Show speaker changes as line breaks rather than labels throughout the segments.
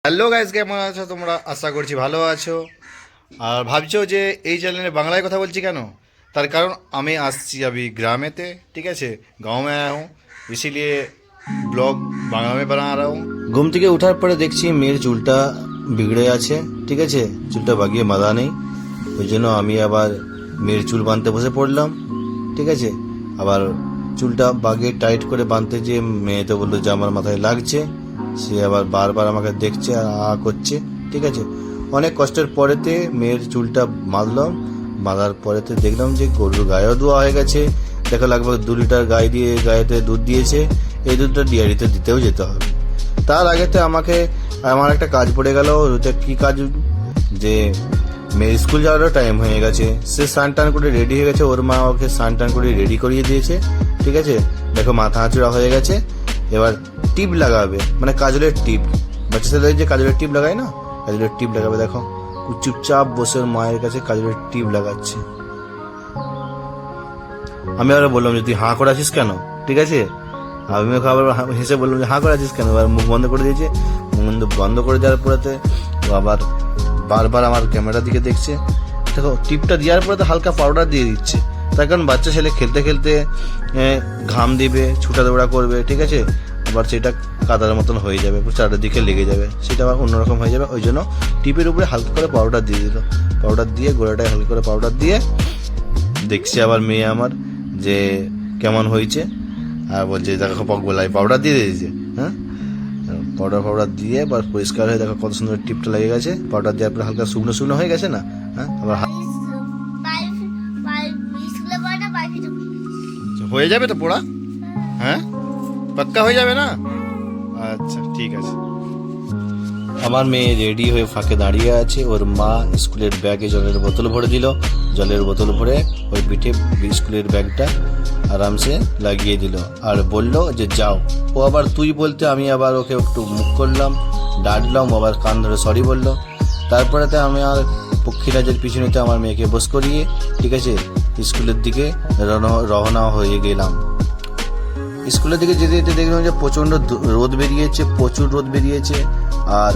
Hello guys, কেমন আছো তোমরা? আশা করছি ভালো আছো। আর ভাবছো যে এই চ্যানেলে বাংলায় কথা বলছি কেন? তার কারণ আমি আসছি अभी ग्रामेते, ठीक है, गाँव में आया हूँ, इसीलिए ব্লগ বাংলা में बना रहा हूँ।
ঘুম থেকে ওঠার পরে দেখছি মেয়ের চুলটা বিগড়ে আছে, ঠিক আছে, চুলটা বাগিয়ে বাঁধা নেই। ওই জন্য আমি আবার মেয়ের চুল বাঁধতে বসে পড়লাম, ঠিক আছে। আবার চুলটা বাগিয়ে টাইট করে বাঁধতে যেয়ে মেয়ে তো বললো যে আমার মাথায় লাগছে। সে আবার বারবার আমাকে দেখছে আর করছে, ঠিক আছে। অনেক কষ্টের পরেতে মেয়ের চুলটা বাঁধলাম। বাঁধার পরেতে দেখলাম যে গরুর গায়েও ধোয়া হয়ে গেছে। দেখা লাগবে 2 লিটার গায়েতে দুধ দিয়েছে। এই দুধটা ডিয়ারিতে দিতেও যেতে হবে। তার আগেতে আমার একটা কাজ পড়ে গেল। ওটা কি কাজ, যে মেয়ের স্কুল যাওয়ারও টাইম হয়ে গেছে। সে স্নান টান করে রেডি হয়ে গেছে, ওর মা ওকে স্নান টান করে রেডি করিয়ে দিয়েছে, ঠিক আছে। দেখো মাথা আঁচড়া হয়ে গেছে। এবার টিপ লাগাবে, মানে কাজলের টিপ। বাচ্চা ছেলেদের যে কাজলের টিপ লাগায় না, কাজলের টিপ লাগাবে। দেখো চুপচাপ বসে ওর মায়ের কাছে কাজলের টিপ লাগাচ্ছে। আমি আবার বললাম যে তুই হাঁ করে আছিস কেন, ঠিক আছে। আমি ওকে আবার হেসে বললাম যে হাঁ করে আছিস কেন। এবার মুখ বন্ধ করে দিয়েছে। মুখ বন্ধ করে দেওয়ার পরেতে আবার বারবার আমার ক্যামেরার দিকে দেখছে। দেখো টিপটা দেওয়ার পরে তো হালকা পাউডার দিয়ে দিচ্ছে। তার কারণ বাচ্চা ছেলে খেলতে খেলতে ঘাম দিবে, ছুটা দৌড়া করবে, ঠিক আছে। আবার সেটা কাদার মতন হয়ে যাবে, চারিদিকে লেগে যাবে, সেটা আবার অন্যরকম হয়ে যাবে। ওই জন্য টিপের উপরে হালকা করে পাউডার দিয়ে দিল। পাউডার দিয়ে গোড়াটায় হালকা করে পাউডার দিয়ে দেখছে আবার মেয়ে আমার যে কেমন হয়েছে। আর বলছে দেখো গলায় পাউডার দিয়ে দিয়েছে। হ্যাঁ, পাউডার দিয়ে এবার পরিষ্কার হয়ে দেখো কত সুন্দর টিপটা লেগে গেছে। পাউডার দেওয়ার পরে হালকা শুকনো হয়ে গেছে না। হ্যাঁ, আবার
হয়ে যাবে তো পড়া? হ্যাঁ, পাক্কা হয়ে যাবে না? আচ্ছা ঠিক আছে।
আমার মেয়ে রেডি হয়ে ফাঁকে দাঁড়িয়ে আছে। ওর মা স্কুলের ব্যাগে জলের বোতল ভরে দিল। জলের বোতল ভরে ওই পিঠে স্কুলের ব্যাগটা আরামসে লাগিয়ে দিল আর বলল যে যাও। ও আবার তুই বলতে আমি আবার ওকে একটু মুখ করলাম, ডাঁটলাম। আবার কান ধরে সরি বললো। তারপরেতে আমি আর পক্ষীরাজের পিছনেতে আমার মেয়েকে বস করিয়ে, ঠিক আছে, স্কুলের দিকে রওনা হয়ে গেলাম। স্কুলের দিকে যেতে যেতে দেখলাম যে প্রচণ্ড রোদ বেরিয়েছে, প্রচুর রোদ বেরিয়েছে। আর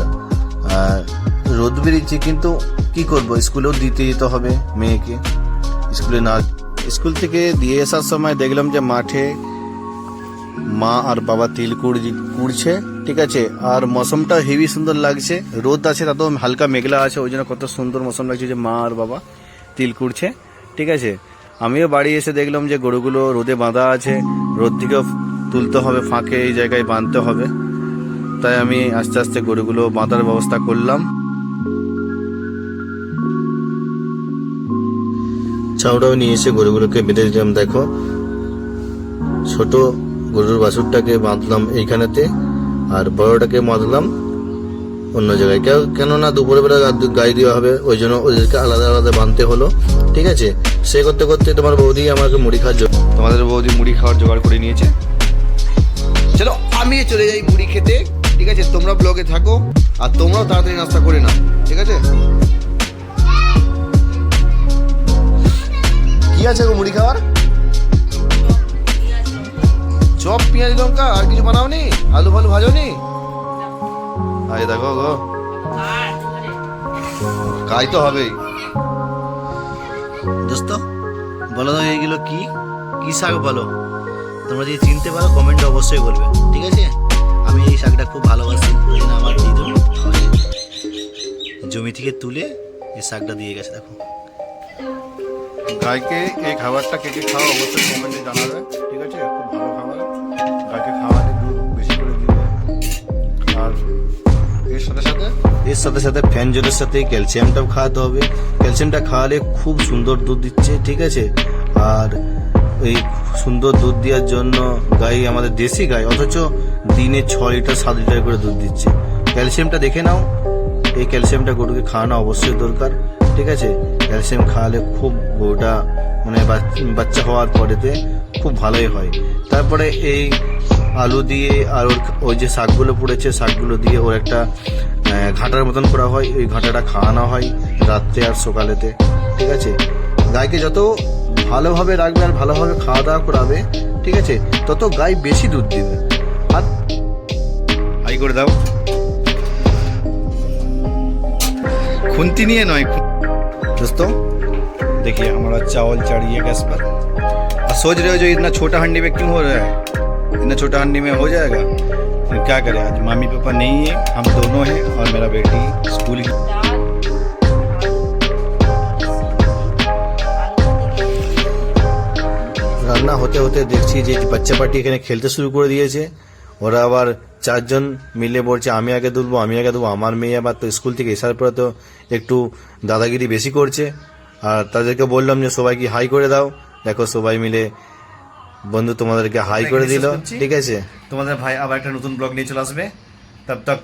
রোদ বেরিয়েছে কিন্তু কি করব, স্কুলেও দিতে যেতে হবে মেয়েকে। স্কুল থেকে দিয়ে আসার সময় দেখলাম যে মাঠে মা আর বাবা তিল কুড়ছে, ঠিক আছে। আর মৌসুমটা হেভি সুন্দর লাগছে। রোদ আছে, তাতেও হালকা মেঘলা আছে, ওই জন্য কত সুন্দর মৌসুম লাগছে যে মা আর বাবা তিল কুড়ছে, ঠিক আছে। আমিও বাড়ি এসে দেখলাম যে গরুগুলো রোদে বাঁধা আছে। রোদ থেকেও তুলতে হবে, ফাঁকে এই জায়গায় বাঁধতে হবে। তাই আমি আস্তে আস্তে গরুগুলো বাঁধার ব্যবস্থা করলাম। ছাউটাও নিয়ে এসে গরুগুলোকে বেঁধে দিলাম। দেখো ছোট গরুর বাছুরটাকে বাঁধলাম এইখানেতে, আর বড়টাকে বাঁধলাম অন্য জায়গায়। কেননা দুপুরবেলা গায়ে দেওয়া হবে, ওই জন্য ওদেরকে আলাদা আলাদা বাঁধতে হলো, ঠিক আছে। সে করতে করতে তোমার বৌদি আমাকে
তোমাদের বৌদি মুড়ি খাওয়ার জোগাড় করে নিয়েছে। চলো আমি চলে যাই মুড়ি খেতে, ঠিক আছে। তোমরা ব্লগে থাকো আর তোমরাও তাড়াতাড়ি নাস্তা করে নাও, ঠিক আছে। কি আছে গো মুড়ি খাওয়ার? চপ, পেঁয়াজ লঙ্কা, আর কিছু বানাওনি? আলু ফালু ভাজোনি? আরে দেখো গো, খাই তো হবেই।
দোস্ত বলো তো এইগুলো কি শাক বলো? তোমরা যদি চিনতে পারো কমেন্টে অবশ্যই বলবে, ঠিক আছে। আমি এই শাকটা খুব ভালোবাসি, ওই জন্য আমার দিদি জমি থেকে তুলে এই শাকটা দিয়ে গেছে। দেখো
গাইকে এই খাবারটা কেটে খাওয়া অবশ্যই কমেন্টে জানাবে, ঠিক আছে। খুব ভালো খাবার, গাইকে খাওয়াতে দুধ বেশি করে দিবে। আর এর সাথে সাথে ফ্যান জলের সাথে ক্যালসিয়ামটাও খাওয়াতে হবে। ক্যালসিয়ামটা খাওয়ালে খুব সুন্দর দুধ দিচ্ছে, ঠিক আছে। আর এই সুন্দর দুধ দেওয়ার জন্য গাই আমাদের দেশি গাই, অথচ দিনে 6 লিটার 7 লিটার করে দুধ দিচ্ছে। ক্যালসিয়ামটা দেখে নাও। এই ক্যালসিয়ামটা গরুকে খাওয়ানো অবশ্যই দরকার, ঠিক আছে। ক্যালসিয়াম খাওয়ালে খুব গরুটা মানে বাচ্চা হওয়ার পরেতে খুব ভালোই হয়। তারপরে এই আলু দিয়ে আর ওই যে শাকগুলো পড়েছে, শাকগুলো দিয়ে ওর একটা ঘাটার মতন করা হয়। ওই ঘাটাটা খাওয়ানো হয় রাত্রে আর সকালেতে, ঠিক আছে। গাইকে যত ভালোভাবে রাখবে আর ভালোভাবে খাওয়া দাওয়া করাবে, ঠিক আছে, তত গাই বেশি দুধ দিবে। আর হাই করে দাও। खुंती नहीं है नॉय। दोस्तों देखिए हमारा चावल चढ़ी है गैस पर। और सोच रहे हो जो इतना छोटा हंडी में क्यों हो रहा है, इतना छोटा हंडी में हो जाएगा। फिर क्या करें, आज मम्मी पापा नहीं है, हम दोनों हैं और मेरा बेटी स्कूल की। রান্না হতে হতে দেখছি যে বাচ্চা পার্টি এখানে খেলতে শুরু করে দিয়েছে। ওরা আবার 4 জন মিলে বলছে আমি আগে দুলবো আমি আগে দেবো। আমার মেয়ে আবার তো স্কুল থেকে আসার পরে তো একটু দাদাগিরি বেশি করছে। আর তাদেরকে বললাম যে সবাইকে হাই করে দাও। দেখো সবাই মিলে বন্ধু তোমাদেরকে হাই করে দিল। ঠিক আছে, তোমাদের ভাই আবার একটা নতুন ব্লগ নিয়ে চলে আসবে। তব তক